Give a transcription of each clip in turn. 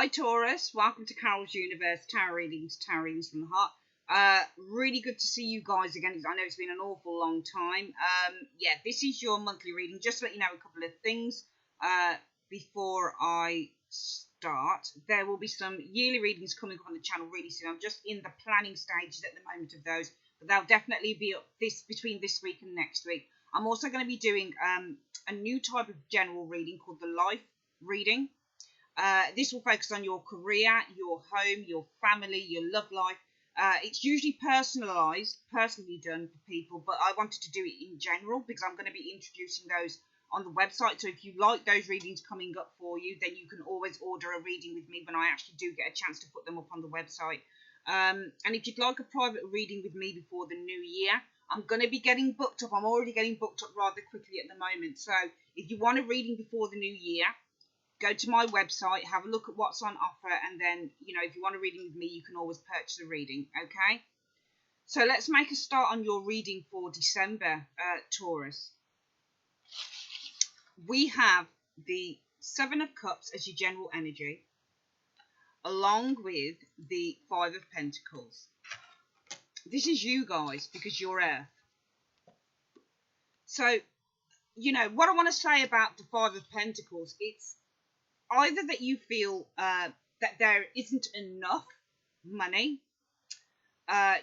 Hi Taurus, welcome to Carol's Universe, Tarot Readings from the Heart. Really good to see you guys again. I know it's been an awful long time. Yeah, this is your monthly reading. Just to let you know a couple of things before I start. There will be some yearly readings coming up on the channel really soon. I'm just in the planning stages at the moment of those, but they'll definitely be up between this week and next week. I'm also going to be doing a new type of general reading called the life reading. This will focus on your career, your home, your family, your love life. It's usually personally done for people, but I wanted to do it in general because I'm going to be introducing those on the website. So if you like those readings coming up for you, then you can always order a reading with me when I actually do get a chance to put them up on the website. And if you'd like a private reading with me before the new year, I'm going to be getting booked up. I'm already getting booked up rather quickly at the moment. So if you want a reading before the new year, go to my website, have a look at what's on offer, and then, if you want a reading with me, you can always purchase a reading, okay? So let's make a start on your reading for December, Taurus. We have the Seven of Cups as your general energy, along with the Five of Pentacles. This is you guys, because you're Earth. So, what I want to say about the Five of Pentacles, it's either that you feel that there isn't enough money,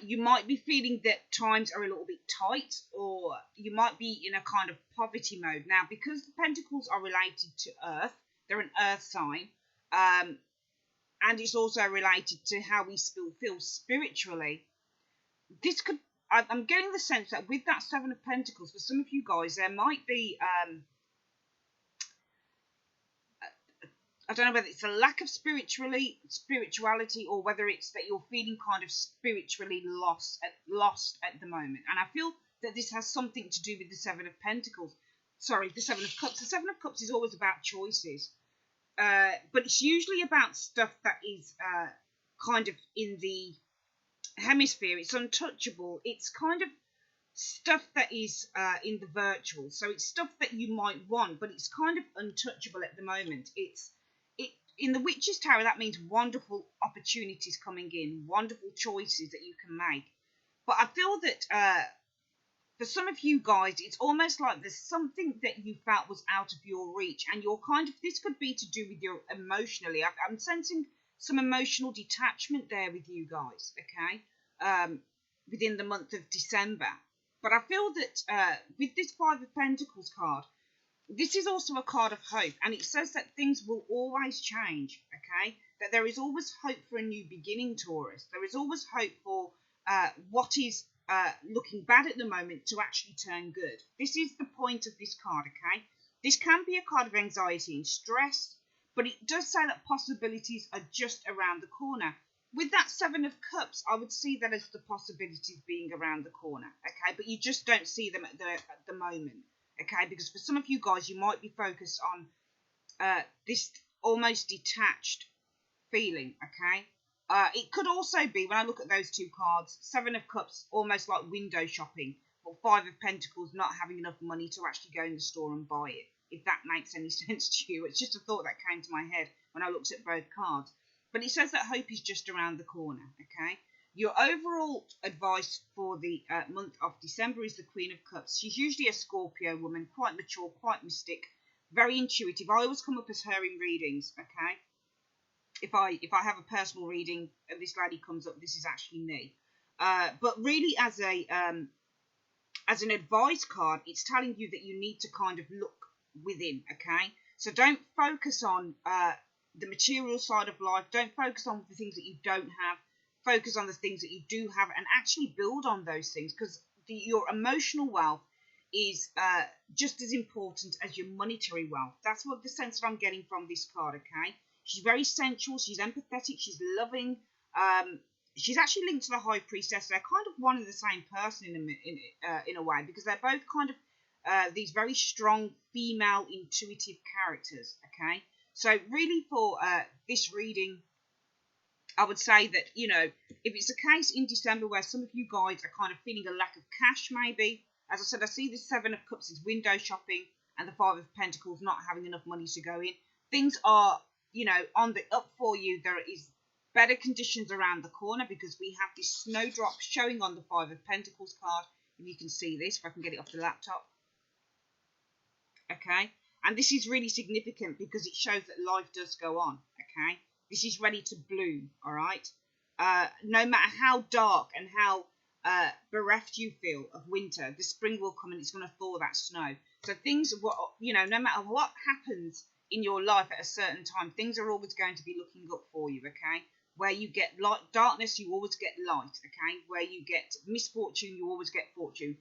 you might be feeling that times are a little bit tight, or you might be in a kind of poverty mode. Now, because the Pentacles are related to Earth, they're an Earth sign, and it's also related to how we feel spiritually. I'm getting the sense that with that Seven of Pentacles, for some of you guys, there might be I don't know whether it's a lack of spirituality, or whether it's that you're feeling kind of spiritually lost at the moment. And I feel that this has something to do with the Seven of Pentacles. Sorry, the Seven of Cups. The Seven of Cups is always about choices. But it's usually about stuff that is kind of in the hemisphere. It's untouchable. It's kind of stuff that is in the virtual. So it's stuff that you might want, but it's kind of untouchable at the moment. In the Witch's Tower, that means wonderful opportunities coming in, wonderful choices that you can make. But I feel that for some of you guys, it's almost like there's something that you felt was out of your reach, and you're this could be to do with your emotionally. I'm sensing some emotional detachment there with you guys, okay, within the month of December. But I feel that with this Five of Pentacles card, this is also a card of hope, and it says that things will always change, okay? That there is always hope for a new beginning, Taurus. There is always hope for what is looking bad at the moment to actually turn good. This is the point of this card, okay? This can be a card of anxiety and stress, but it does say that possibilities are just around the corner. With that Seven of Cups, I would see that as the possibilities being around the corner, okay? But you just don't see them at the moment. Okay, because for some of you guys, you might be focused on this almost detached feeling, okay? It could also be, when I look at those two cards, Seven of Cups, almost like window shopping, or Five of Pentacles, not having enough money to actually go in the store and buy it, if that makes any sense to you. It's just a thought that came to my head when I looked at both cards. But it says that hope is just around the corner, okay? Your overall advice for the month of December is the Queen of Cups. She's usually a Scorpio woman, quite mature, quite mystic, very intuitive. I always come up as her in readings, okay? If I have a personal reading and this lady comes up, this is actually me. But really, as an advice card, it's telling you that you need to kind of look within, okay? So don't focus on the material side of life. Don't focus on the things that you don't have. Focus on the things that you do have and actually build on those things, because your emotional wealth is just as important as your monetary wealth. That's what the sense that I'm getting from this card, okay? She's very sensual, she's empathetic, she's loving. She's actually linked to the High Priestess. They're kind of one and the same person in a way, because they're both kind of these very strong female intuitive characters, okay? So really for this reading, I would say that, if it's a case in December where some of you guys are kind of feeling a lack of cash, maybe, as I said, I see the Seven of Cups as window shopping and the Five of Pentacles not having enough money to go in. Things are you know, on the up for you. There is better conditions around the corner because we have this snowdrop showing on the Five of Pentacles card. If you can see this, if I can get it off the laptop. Okay, and this is really significant because it shows that life does go on. Okay, this is ready to bloom. All right, no matter how dark and how bereft you feel of winter, the spring will come and it's going to thaw that snow. So things, you know, no matter what happens in your life at a certain time, things are always going to be looking up for you. Okay, where you get light, darkness, you always get light. Okay, where you get misfortune, you always get fortune.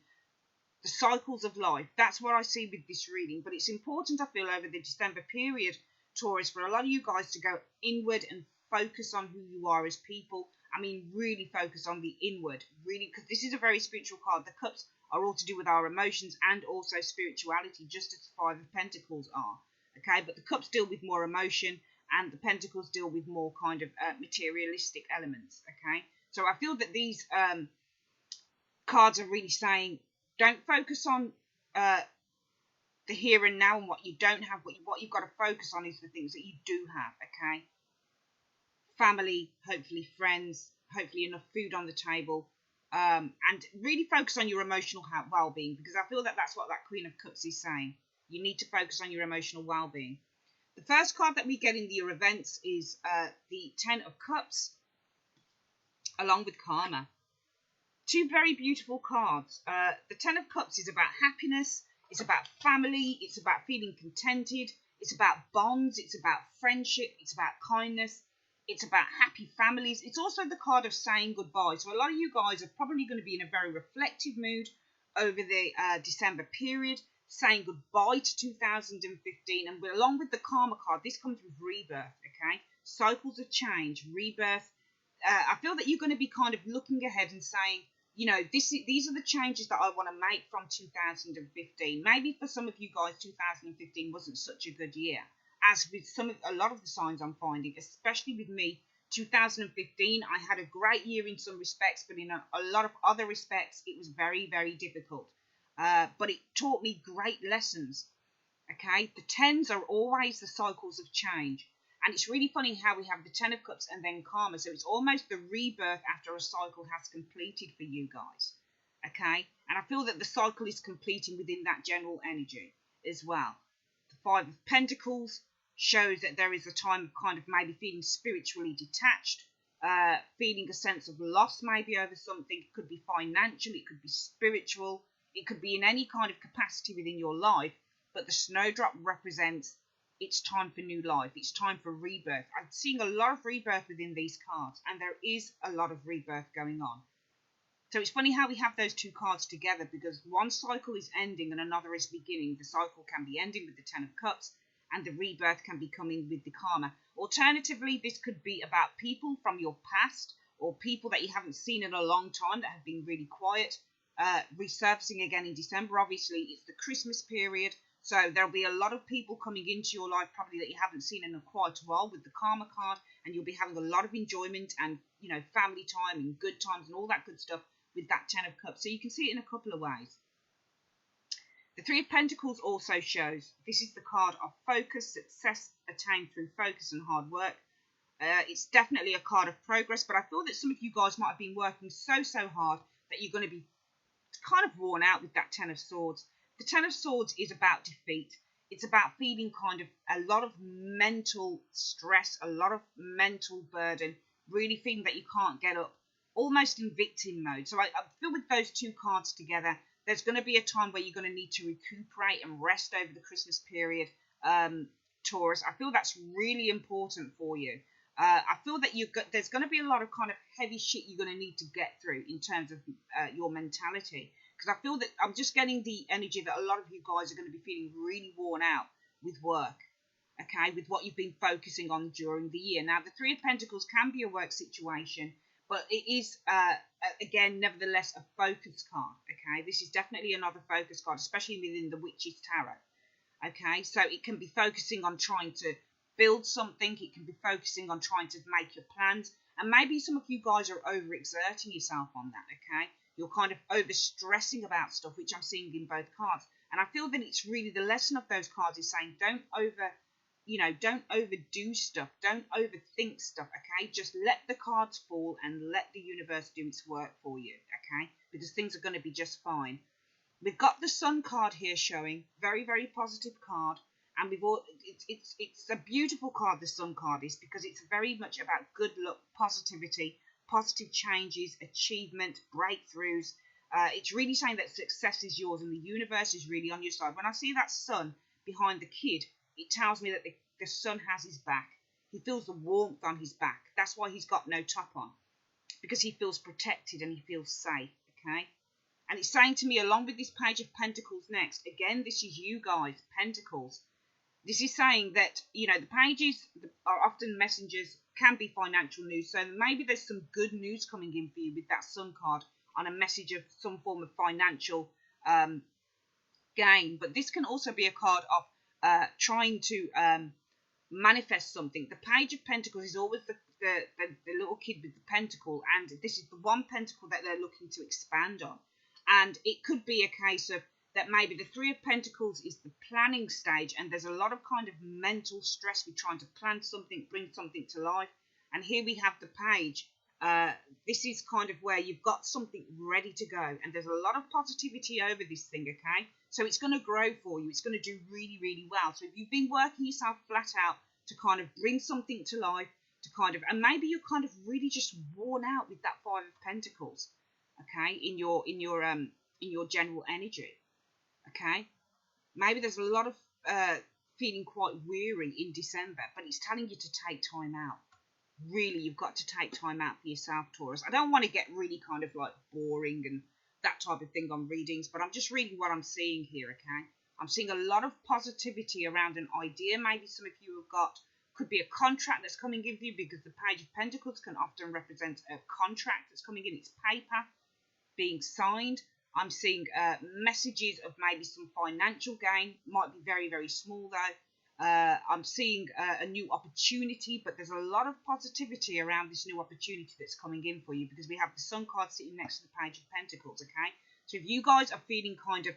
The cycles of life. That's what I see with this reading. But it's important, I feel, over the December period, Taurus, for a lot of you guys to go inward and focus on who you are as people. I mean, really focus on the inward, really, because this is a very spiritual card. The cups are all to do with our emotions and also spirituality, just as the Five of Pentacles are. Okay, but the cups deal with more emotion and the pentacles deal with more kind of materialistic elements. Okay, so I feel that these cards are really saying, don't focus on the here and now and what you don't have. What you've got to focus on is the things that you do have. Okay, family, hopefully friends, hopefully enough food on the table, and really focus on your emotional well-being, because I feel that that's what that Queen of Cups is saying. You need to focus on your emotional well-being. The first card that we get in your events is the Ten of Cups, along with Karma. Two very beautiful cards. The Ten of Cups is about happiness, it's about family, it's about feeling contented, it's about bonds, it's about friendship, it's about kindness, it's about happy families. It's also the card of saying goodbye. So a lot of you guys are probably going to be in a very reflective mood over the December period, saying goodbye to 2015. And along with the Karma card, this comes with rebirth, okay? Cycles of change, rebirth. I feel that you're going to be kind of looking ahead and saying, you know, these are the changes that I want to make from 2015. Maybe for some of you guys, 2015 wasn't such a good year. As with a lot of the signs I'm finding, especially with me, 2015, I had a great year in some respects, but in a lot of other respects, it was very, very difficult. But it taught me great lessons. Okay, the tens are always the cycles of change. And it's really funny how we have the Ten of Cups and then Karma. So it's almost the rebirth after a cycle has completed for you guys. Okay, and I feel that the cycle is completing within that general energy as well. The Five of Pentacles shows that there is a time of kind of maybe feeling spiritually detached, feeling a sense of loss maybe over something. It could be financial, it could be spiritual, it could be in any kind of capacity within your life. But the snowdrop represents it's time for new life, it's time for rebirth. I'm seeing a lot of rebirth within these cards, and there is a lot of rebirth going on. So it's funny how we have those two cards together, because one cycle is ending and another is beginning. The cycle can be ending with the Ten of Cups, and the rebirth can be coming with the Karma. Alternatively, this could be about people from your past, or people that you haven't seen in a long time that have been really quiet, resurfacing again in December. Obviously, it's the Christmas period, so there'll be a lot of people coming into your life probably that you haven't seen in quite a while with the Karma card, and you'll be having a lot of enjoyment and, you know, family time and good times and all that good stuff with that Ten of Cups. So you can see it in a couple of ways. The Three of Pentacles also shows this is the card of focus, success attained through focus and hard work. It's definitely a card of progress, but I feel that some of you guys might have been working so hard that you're going to be kind of worn out with that Ten of Swords. The Ten of Swords is about defeat. It's about feeling kind of a lot of mental stress, a lot of mental burden, really feeling that you can't get up, almost in victim mode. So I feel with those two cards together, there's going to be a time where you're going to need to recuperate and rest over the Christmas period, Taurus. I feel that's really important for you. I feel that there's going to be a lot of kind of heavy shit you're going to need to get through in terms of your mentality. Because I feel that I'm just getting the energy that a lot of you guys are going to be feeling really worn out with work. Okay, with what you've been focusing on during the year. Now, the Three of Pentacles can be a work situation, but it is, again, nevertheless, a focus card. Okay, this is definitely another focus card, especially within the Witch's Tarot. Okay, so it can be focusing on trying to build something. It can be focusing on trying to make your plans. And maybe some of you guys are overexerting yourself on that, okay? You're kind of overstressing about stuff, which I'm seeing in both cards. And I feel that it's really the lesson of those cards is saying don't don't overdo stuff. Don't overthink stuff, okay? Just let the cards fall and let the universe do its work for you, okay? Because things are going to be just fine. We've got the Sun card here showing, very, very positive card. And it's a beautiful card, the Sun card is, because it's very much about good luck, positivity, positive changes, achievement, breakthroughs. It's really saying that success is yours and the universe is really on your side. When I see that sun behind the kid, it tells me that the sun has his back. He feels the warmth on his back. That's why he's got no top on, because he feels protected and he feels safe, okay? And it's saying to me, along with this Page of Pentacles next, again, this is you guys, Pentacles. This is saying that, the pages are often messengers, can be financial news. So maybe there's some good news coming in for you with that Sun card on a message of some form of financial gain. But this can also be a card of trying to manifest something. The Page of Pentacles is always the little kid with the pentacle. And this is the one pentacle that they're looking to expand on. And it could be a case of that maybe the Three of Pentacles is the planning stage, and there's a lot of kind of mental stress with trying to plan something, bring something to life. And here we have the Page. This is kind of where you've got something ready to go, and there's a lot of positivity over this thing, okay? So it's going to grow for you. It's going to do really, really well. So if you've been working yourself flat out to kind of bring something to life, and maybe you're kind of really just worn out with that Five of Pentacles, okay, in your general energy. Okay, maybe there's a lot of feeling quite weary in December, but it's telling you to take time out. Really, you've got to take time out for yourself, Taurus. I don't want to get really kind of like boring and that type of thing on readings, but I'm just reading what I'm seeing here, okay? I'm seeing a lot of positivity around an idea. Maybe some of you have got, could be a contract that's coming in for you, because the Page of Pentacles can often represent a contract that's coming in. It's paper being signed. I'm seeing messages of maybe some financial gain. Might be very, very small though. I'm seeing a new opportunity, but there's a lot of positivity around this new opportunity that's coming in for you, because we have the Sun card sitting next to the Page of Pentacles, okay? So if you guys are feeling kind of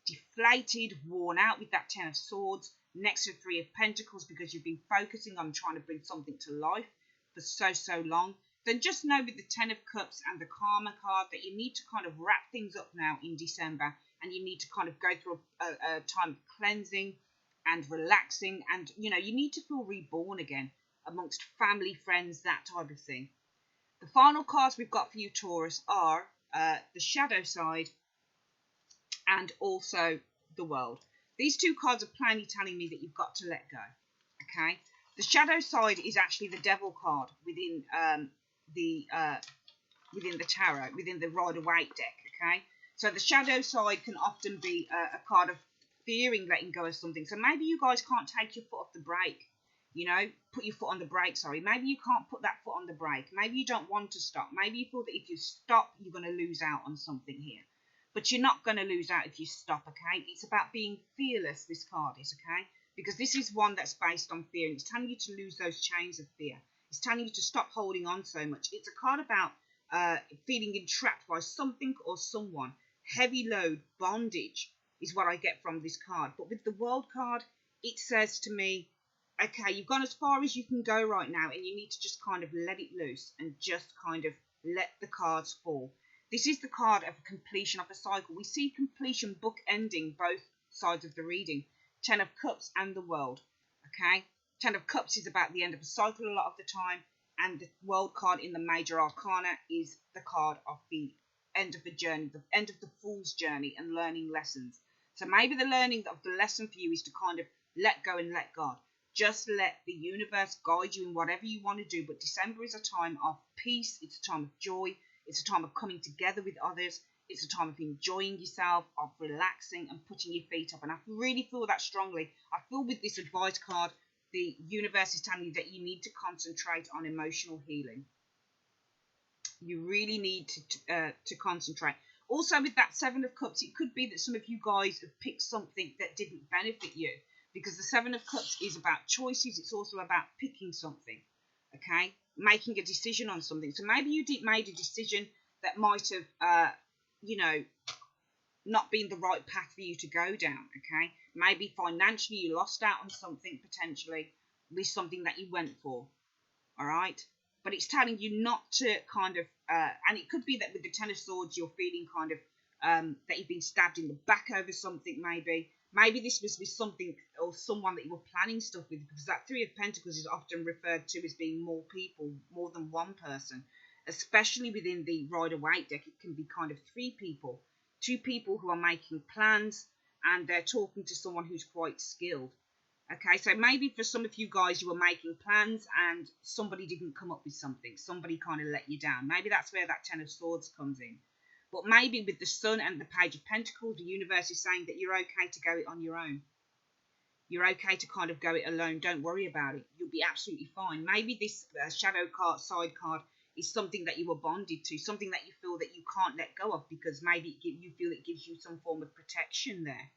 deflated, worn out with that Ten of Swords next to the Three of Pentacles, because you've been focusing on trying to bring something to life for so long, then just know with the Ten of Cups and the Karma card that you need to kind of wrap things up now in December, and you need to kind of go through a time of cleansing and relaxing, and you need to feel reborn again amongst family, friends, that type of thing. The final cards we've got for you, Taurus, are the Shadow Side and also the World. These two cards are plainly telling me that you've got to let go, okay? The Shadow Side is actually the Devil card within the tarot, within the Rider-Waite deck, okay? So the Shadow Side can often be a card of fearing letting go of something. So maybe you guys can't take your foot off the brake, put your foot on the brake, sorry. Maybe you can't put that foot on the brake. Maybe you don't want to stop. Maybe you feel that if you stop, you're going to lose out on something here. But you're not going to lose out if you stop, okay? It's about being fearless, this card is, okay? Because this is one that's based on fear. And it's telling you to lose those chains of fear. It's telling you to stop holding on so much. It's a card about feeling entrapped by something or someone. Heavy load, bondage is what I get from this card. But with the World card, it says to me, okay, you've gone as far as you can go right now, and you need to just kind of let it loose and just kind of let the cards fall. This is the card of completion of a cycle. We see completion bookending both sides of the reading. Ten of Cups and the World, okay? Ten of Cups is about the end of a cycle a lot of the time, and the World card in the Major Arcana is the card of the end of the journey, the end of the Fool's journey and learning lessons. So maybe the learning of the lesson for you is to kind of let go and let God. Just let the universe guide you in whatever you want to do. But December is a time of peace. It's a time of joy. It's a time of coming together with others. It's a time of enjoying yourself, of relaxing and putting your feet up. And I really feel that strongly. I feel with this advice card, the universe is telling you that you need to concentrate on emotional healing. You really need to concentrate. Also, with that Seven of Cups, it could be that some of you guys have picked something that didn't benefit you. Because the Seven of Cups is about choices. It's also about picking something, okay? Making a decision on something. So maybe you made a decision that might have, not being the right path for you to go down. Okay, maybe financially you lost out on something potentially with something that you went for. All right, but it's telling you not to kind of, and it could be that with the Ten of Swords you're feeling kind of that you've been stabbed in the back over something. Maybe this was with something or someone that you were planning stuff with, because that Three of Pentacles is often referred to as being more people, more than one person. Especially within the Rider-Waite deck, it can be kind of three people, two people who are making plans, and they're talking to someone who's quite skilled. Okay, so maybe for some of you guys, you were making plans and somebody didn't come up with something. Somebody kind of let you down. Maybe that's where that Ten of Swords comes in. But maybe with the Sun and the Page of Pentacles, the universe is saying that you're okay to go it on your own. You're okay to kind of go it alone. Don't worry about it. You'll be absolutely fine. Maybe this shadow card, side card, is something that you were bonded to, something that you feel that you can't let go of, because maybe you feel it gives you some form of protection there.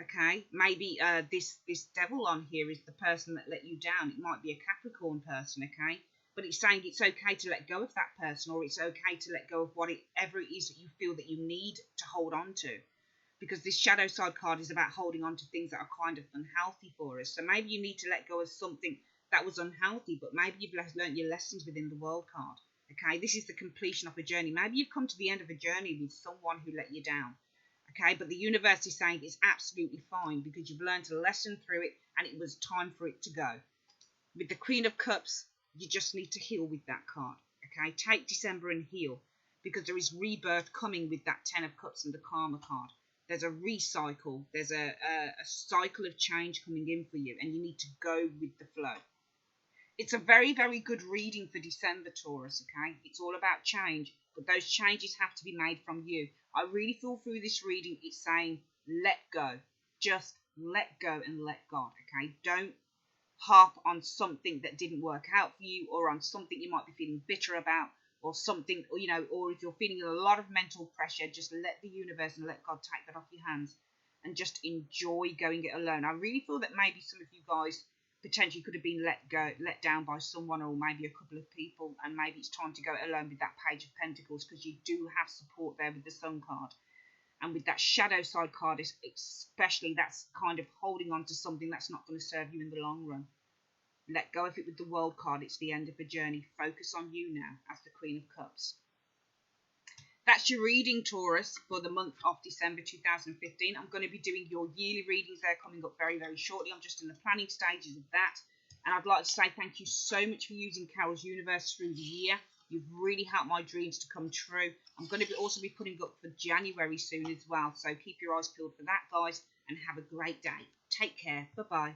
Okay, maybe this devil on here is the person that let you down. It might be a Capricorn person, okay? But it's saying it's okay to let go of that person, or it's okay to let go of whatever it is that you feel that you need to hold on to. Because this shadow side card is about holding on to things that are kind of unhealthy for us. So maybe you need to let go of something that was unhealthy, but maybe you've learned your lessons within the World card. Okay, this is the completion of a journey. Maybe you've come to the end of a journey with someone who let you down. Okay, but the universe is saying it's absolutely fine because you've learned a lesson through it and it was time for it to go. With the Queen of Cups, you just need to heal with that card. Okay, take December and heal, because there is rebirth coming with that Ten of Cups and the Karma card. There's a recycle. There's a cycle of change coming in for you, and you need to go with the flow. It's a very, very good reading for December, Taurus, okay? It's all about change, but those changes have to be made from you. I really feel through this reading, it's saying, let go. Just let go and let God, okay? Don't harp on something that didn't work out for you, or on something you might be feeling bitter about, or something, or, you know, or if you're feeling a lot of mental pressure, just let the universe and let God take that off your hands and just enjoy going it alone. I really feel that maybe some of you guys potentially could have been let down by someone, or maybe a couple of people, and maybe it's time to go it alone with that Page of Pentacles, because you do have support there with the Sun card. And with that shadow side card, especially, that's kind of holding on to something that's not going to serve you in the long run. Let go of it with the World card. It's the end of a journey. Focus on you now as the Queen of Cups. That's your reading, Taurus, for the month of December 2015. I'm going to be doing your yearly readings. They're coming up very, very shortly. I'm just in the planning stages of that. And I'd like to say thank you so much for using Carol's Universe through the year. You've really helped my dreams to come true. I'm going to also be putting up for January soon as well. So keep your eyes peeled for that, guys. And have a great day. Take care. Bye-bye.